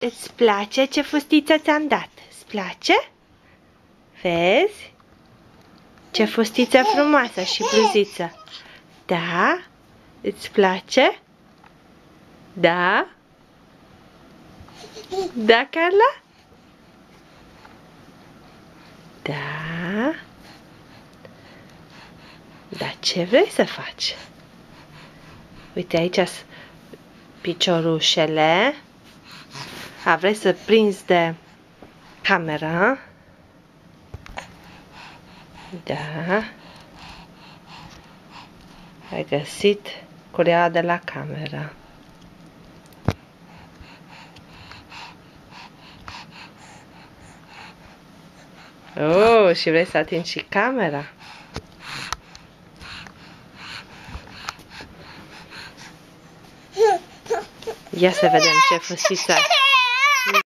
Îți place ce fustiță ți-am dat? Îți place? Vezi? Ce fustiță frumoasă și bluziță. Da? Îți place? Da? Da, Carla? Da? Dar ce vrei să faci? Uite, aici sunt piciorușele. Vrei să prinzi de camera? Da. Ai găsit cureaua de la camera. Oh, și vrei să atingi și camera? Ia să vedem ce fustiță ai.